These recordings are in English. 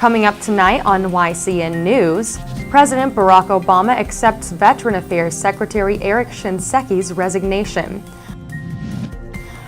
Coming up tonight on YCN News, President Barack Obama accepts Veteran Affairs Secretary Eric Shinseki's resignation.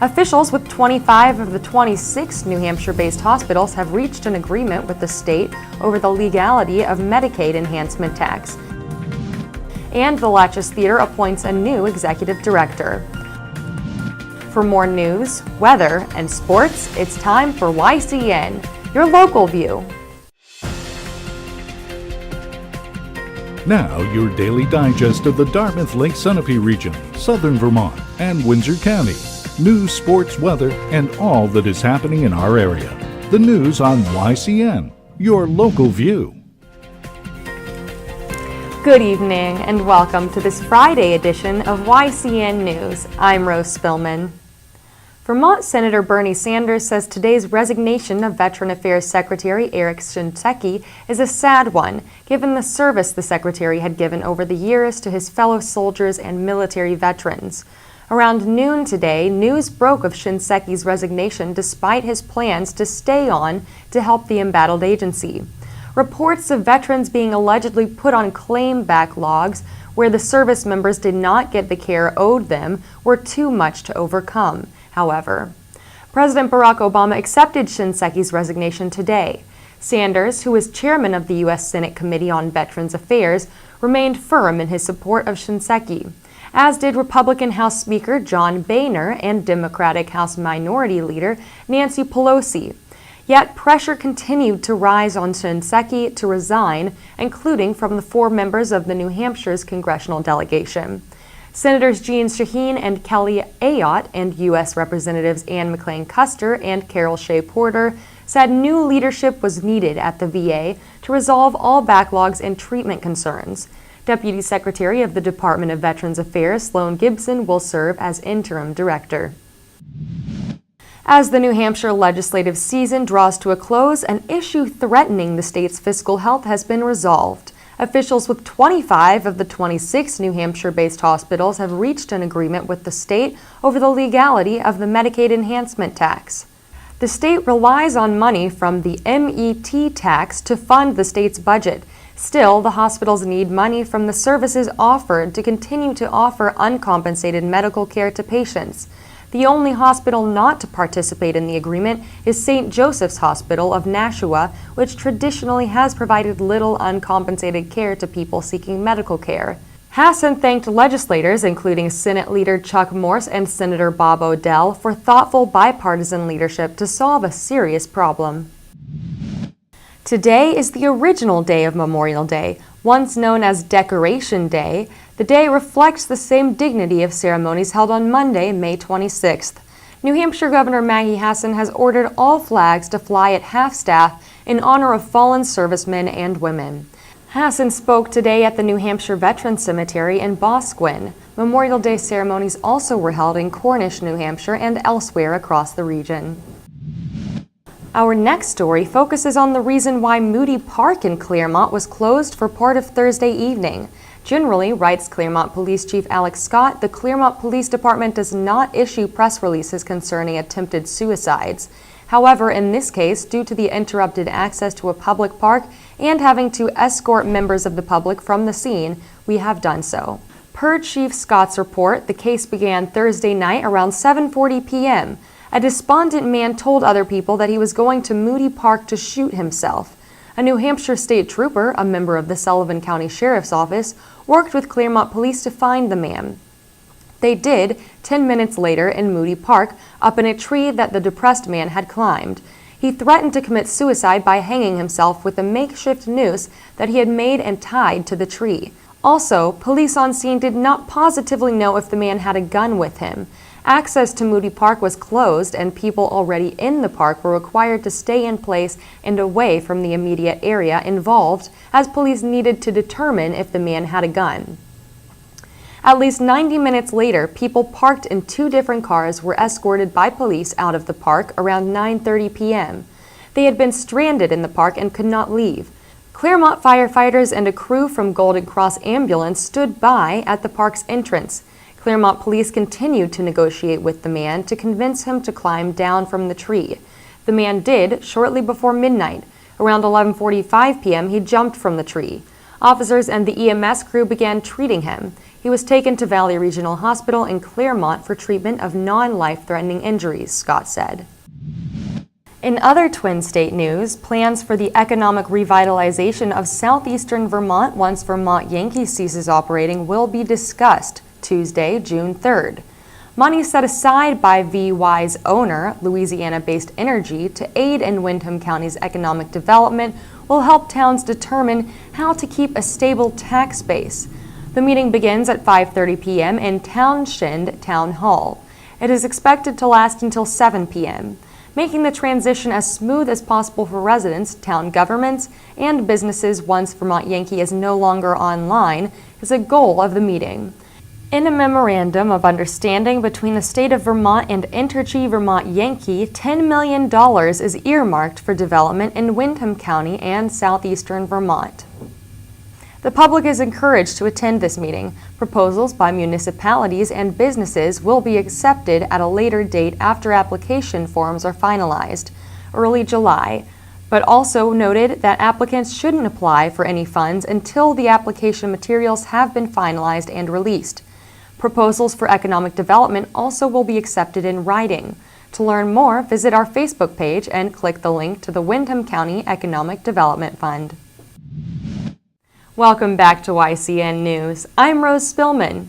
Officials with 25 of the 26 New Hampshire-based hospitals have reached an agreement with the state over the legality of Medicaid enhancement tax. And the Latches Theater appoints a new executive director. For more news, weather, and sports, it's time for YCN, your local view. Now, your daily digest of the Dartmouth Lake Sunapee region, southern Vermont, and Windsor County. News, sports, weather, and all that is happening in our area. The news on YCN, your local view. Good evening and welcome to this Friday edition of YCN News. I'm Rose Spillman. Vermont Senator Bernie Sanders says today's resignation of Veteran Affairs Secretary Eric Shinseki is a sad one, given the service the Secretary had given over the years to his fellow soldiers and military veterans. Around noon today, news broke of Shinseki's resignation despite his plans to stay on to help the embattled agency. Reports of veterans being allegedly put on claim backlogs where the service members did not get the care owed them were too much to overcome. However, President Barack Obama accepted Shinseki's resignation today. Sanders, who is chairman of the U.S. Senate Committee on Veterans Affairs, remained firm in his support of Shinseki, as did Republican House Speaker John Boehner and Democratic House Minority Leader Nancy Pelosi. Yet pressure continued to rise on Shinseki to resign, including from the 4 members of the New Hampshire's congressional delegation. Senators Jean Shaheen and Kelly Ayotte and U.S. Representatives Ann McLean Custer and Carol Shea Porter said new leadership was needed at the VA to resolve all backlogs and treatment concerns. Deputy Secretary of the Department of Veterans Affairs Sloan Gibson will serve as interim director. As the New Hampshire legislative season draws to a close, an issue threatening the state's fiscal health has been resolved. Officials with 25 of the 26 New Hampshire-based hospitals have reached an agreement with the state over the legality of the Medicaid enhancement tax. The state relies on money from the MET tax to fund the state's budget. Still, the hospitals need money from the services offered to continue to offer uncompensated medical care to patients. The only hospital not to participate in the agreement is St. Joseph's Hospital of Nashua, which traditionally has provided little uncompensated care to people seeking medical care. Hassan thanked legislators, including Senate Leader Chuck Morse and Senator Bob Odell, for thoughtful bipartisan leadership to solve a serious problem. Today is the original day of Memorial Day, once known as Decoration Day. The day reflects the same dignity of ceremonies held on Monday, May 26th. New Hampshire Governor Maggie Hassan has ordered all flags to fly at half-staff in honor of fallen servicemen and women. Hassan spoke today at the New Hampshire Veterans Cemetery in Boscawen. Memorial Day ceremonies also were held in Cornish, New Hampshire, and elsewhere across the region. Our next story focuses on the reason why Moody Park in Claremont was closed for part of Thursday evening. Generally, writes Claremont Police Chief Alex Scott, the Claremont Police Department does not issue press releases concerning attempted suicides. However, in this case, due to the interrupted access to a public park and having to escort members of the public from the scene, we have done so. Per Chief Scott's report, the case began Thursday night around 7:40 p.m. A despondent man told other people that he was going to Moody Park to shoot himself. A New Hampshire state trooper, a member of the Sullivan County Sheriff's Office, worked with Claremont Police to find the man. They did 10 minutes later in Moody Park, up in a tree that the depressed man had climbed. He threatened to commit suicide by hanging himself with a makeshift noose that he had made and tied to the tree. Also, police on scene did not positively know if the man had a gun with him. Access to Moody Park was closed, and people already in the park were required to stay in place and away from the immediate area involved, as police needed to determine if the man had a gun. At least 90 minutes later, people parked in 2 different cars were escorted by police out of the park around 9:30 p.m. They had been stranded in the park and could not leave. Claremont firefighters and a crew from Golden Cross Ambulance stood by at the park's entrance. Claremont police continued to negotiate with the man to convince him to climb down from the tree. The man did shortly before midnight. Around 11:45 p.m., he jumped from the tree. Officers and the EMS crew began treating him. He was taken to Valley Regional Hospital in Claremont for treatment of non-life-threatening injuries, Scott said. In other Twin State news, plans for the economic revitalization of southeastern Vermont once Vermont Yankee ceases operating will be discussed Tuesday, June 3rd. Money set aside by VY's owner, Louisiana-based Energy, to aid in Windham County's economic development will help towns determine how to keep a stable tax base. The meeting begins at 5:30 p.m. in Townshend Town Hall. It is expected to last until 7 p.m. Making the transition as smooth as possible for residents, town governments, and businesses once Vermont Yankee is no longer online is a goal of the meeting. In a memorandum of understanding between the state of Vermont and Entergy Vermont Yankee, $10 million is earmarked for development in Windham County and southeastern Vermont. The public is encouraged to attend this meeting. Proposals by municipalities and businesses will be accepted at a later date after application forms are finalized, early July, but also noted that applicants shouldn't apply for any funds until the application materials have been finalized and released. Proposals for economic development also will be accepted in writing. To learn more, visit our Facebook page and click the link to the Windham County Economic Development Fund. Welcome back to YCN News. I'm Rose Spillman.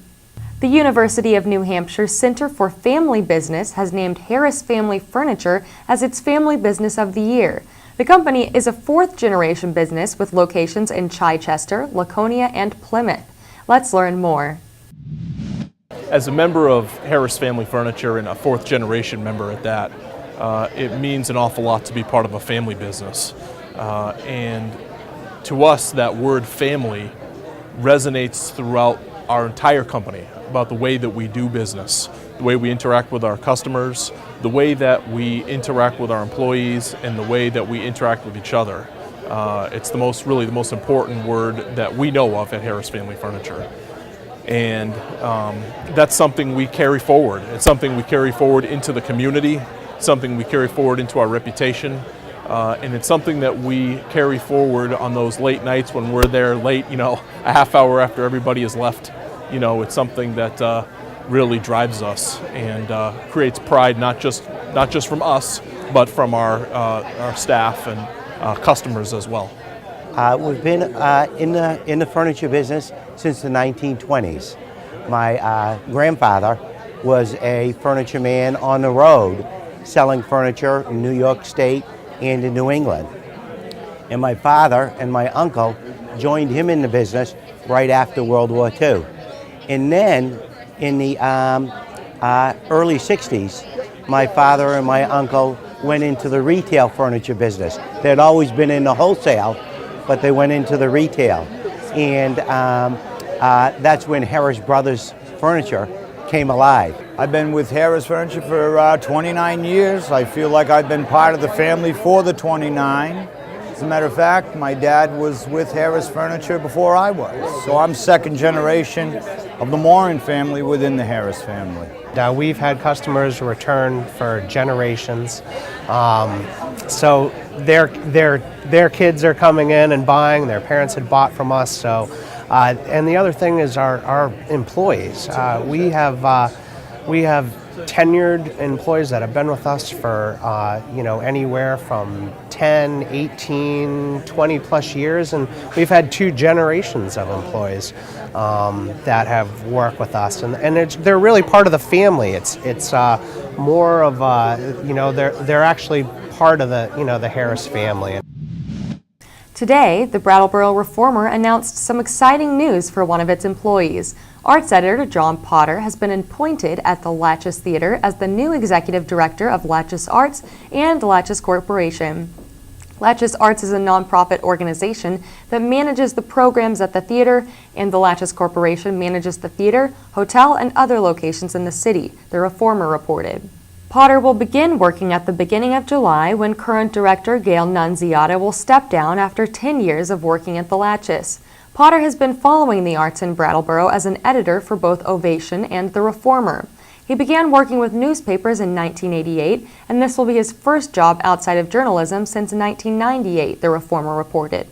The University of New Hampshire Center for Family Business has named Harris Family Furniture as its Family Business of the Year. The company is a fourth-generation business with locations in Chichester, Laconia, and Plymouth. Let's learn more. As a member of Harris Family Furniture and a fourth-generation member at that, it means an awful lot to be part of a family business. And to us, that word family resonates throughout our entire company about the way that we do business, the way we interact with our customers, the way that we interact with our employees, and the way that we interact with each other. It's really the most important word that we know of at Harris Family Furniture. And that's something we carry forward. It's something we carry forward into the community, something we carry forward into our reputation. And it's something that we carry forward on those late nights when we're there late, a half hour after everybody has left. It's something that really drives us and creates pride, not just from us, but from our staff and customers as well. We've been in the furniture business since the 1920s. My grandfather was a furniture man on the road, selling furniture in New York State and in New England. And my father and my uncle joined him in the business right after World War II. And then in the early 60s, my father and my uncle went into the retail furniture business. They'd always been in the wholesale, but they went into the retail. And that's when Harris Brothers Furniture came alive. I've been with Harris Furniture for 29 years. I feel like I've been part of the family for the 29. As a matter of fact, my dad was with Harris Furniture before I was. So I'm second generation of the Morin family within the Harris family. We've had customers return for generations. So their kids are coming in and buying, their parents had bought from us. So, and the other thing is our employees. We have tenured employees that have been with us for anywhere from 10, 18, 20 plus years, and we've had 2 generations of employees that have worked with us, and they're really part of the family. It's more of they're actually part of the Harris family. Today, the Brattleboro Reformer announced some exciting news for one of its employees. Arts editor John Potter has been appointed at the Latches Theater as the new executive director of Latches Arts and Latches Corporation. Latches Arts is a nonprofit organization that manages the programs at the theater, and the Latches Corporation manages the theater, hotel, and other locations in the city, the Reformer reported. Potter will begin working at the beginning of July when current director Gail Nunziata will step down after 10 years of working at the Latches. Potter has been following the arts in Brattleboro as an editor for both Ovation and The Reformer. He began working with newspapers in 1988, and this will be his first job outside of journalism since 1998, the Reformer reported.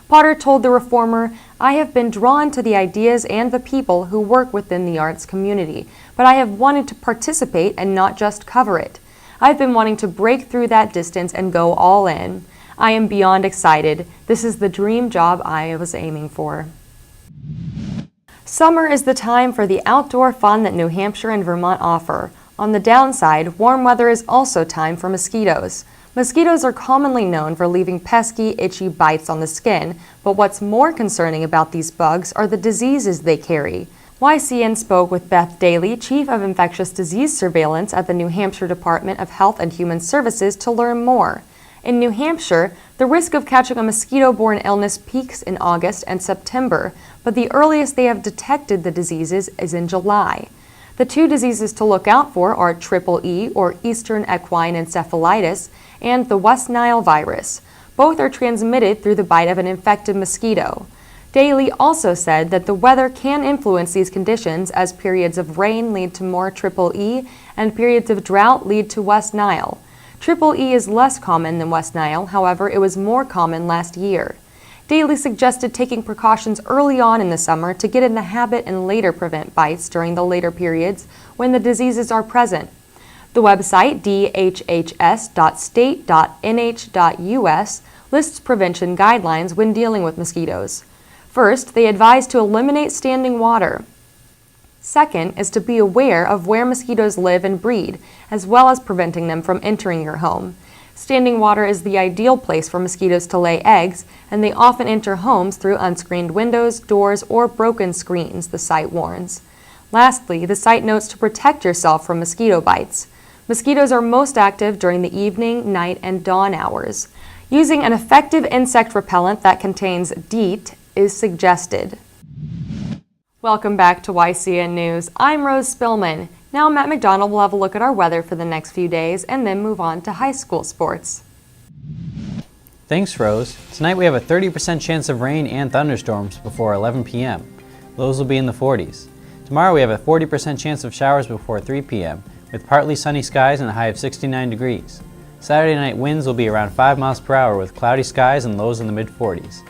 Potter told the Reformer, "I have been drawn to the ideas and the people who work within the arts community, but I have wanted to participate and not just cover it. I've been wanting to break through that distance and go all in. I am beyond excited. This is the dream job I was aiming for." Summer is the time for the outdoor fun that New Hampshire and Vermont offer. On the downside, warm weather is also time for mosquitoes. Mosquitoes are commonly known for leaving pesky, itchy bites on the skin, but what's more concerning about these bugs are the diseases they carry. YCN spoke with Beth Daly, Chief of Infectious Disease Surveillance at the New Hampshire Department of Health and Human Services, to learn more. In New Hampshire, the risk of catching a mosquito-borne illness peaks in August and September, but the earliest they have detected the diseases is in July. The two diseases to look out for are EEE, or Eastern Equine Encephalitis, and the West Nile virus. Both are transmitted through the bite of an infected mosquito. Daly also said that the weather can influence these conditions, as periods of rain lead to more EEE and periods of drought lead to West Nile. EEE is less common than West Nile, however, it was more common last year. Daly suggested taking precautions early on in the summer to get in the habit and later prevent bites during the later periods when the diseases are present. The website, dhhs.state.nh.us, lists prevention guidelines when dealing with mosquitoes. First, they advise to eliminate standing water. Second is to be aware of where mosquitoes live and breed, as well as preventing them from entering your home. Standing water is the ideal place for mosquitoes to lay eggs, and they often enter homes through unscreened windows, doors, or broken screens, the site warns. Lastly, the site notes to protect yourself from mosquito bites. Mosquitoes are most active during the evening, night, and dawn hours. Using an effective insect repellent that contains DEET is suggested. Welcome back to YCN News. I'm Rose Spillman. Now Matt McDonald will have a look at our weather for the next few days and then move on to high school sports. Thanks, Rose. Tonight we have a 30% chance of rain and thunderstorms before 11 p.m. Lows will be in the 40s. Tomorrow we have a 40% chance of showers before 3 p.m. with partly sunny skies and a high of 69 degrees. Saturday night winds will be around 5 miles per hour with cloudy skies and lows in the mid-40s.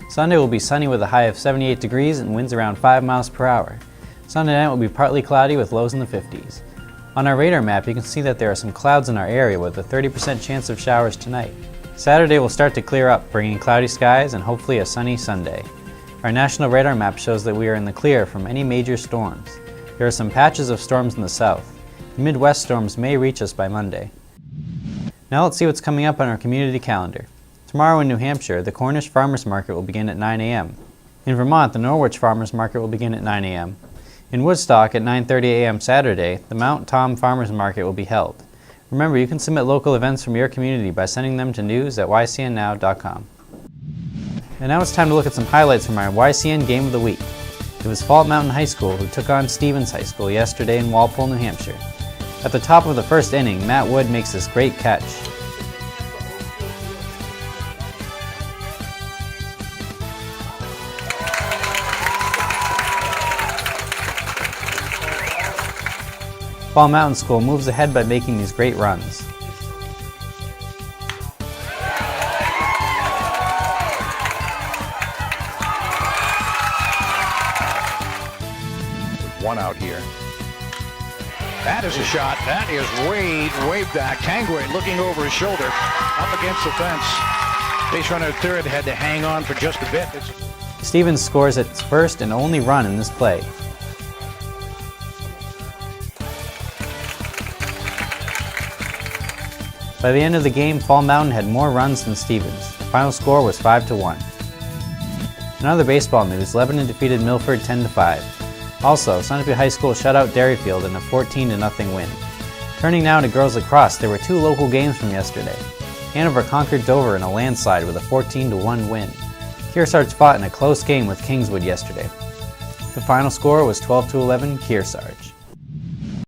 Sunday will be sunny with a high of 78 degrees and winds around 5 miles per hour. Sunday night will be partly cloudy with lows in the 50s. On our radar map, you can see that there are some clouds in our area with a 30% chance of showers tonight. Saturday will start to clear up, bringing cloudy skies and hopefully a sunny Sunday. Our national radar map shows that we are in the clear from any major storms. There are some patches of storms in the south. The Midwest storms may reach us by Monday. Now let's see what's coming up on our community calendar. Tomorrow in New Hampshire, the Cornish Farmers Market will begin at 9 a.m. In Vermont, the Norwich Farmers Market will begin at 9 a.m. In Woodstock at 9:30 a.m. Saturday, the Mount Tom Farmers Market will be held. Remember, you can submit local events from your community by sending them to news@ycnnow.com. And now it's time to look at some highlights from our YCN Game of the Week. It was Fall Mountain High School who took on Stevens High School yesterday in Walpole, New Hampshire. At the top of the first inning, Matt Wood makes this great catch. Fall Mountain School moves ahead by making these great runs. One out here. That is a shot. That is way back. Tanguay looking over his shoulder, up against the fence. Base runner at third had to hang on for just a bit. Stevens scores its first and only run in this play. By the end of the game, Fall Mountain had more runs than Stevens. The final score was 5-1. In other baseball news, Lebanon defeated Milford 10-5. Also, Sunapee High School shut out Derryfield in a 14-0 win. Turning now to girls lacrosse, there were two local games from yesterday. Hanover conquered Dover in a landslide with a 14-1 win. Kearsarge fought in a close game with Kingswood yesterday. The final score was 12-11 Kearsarge.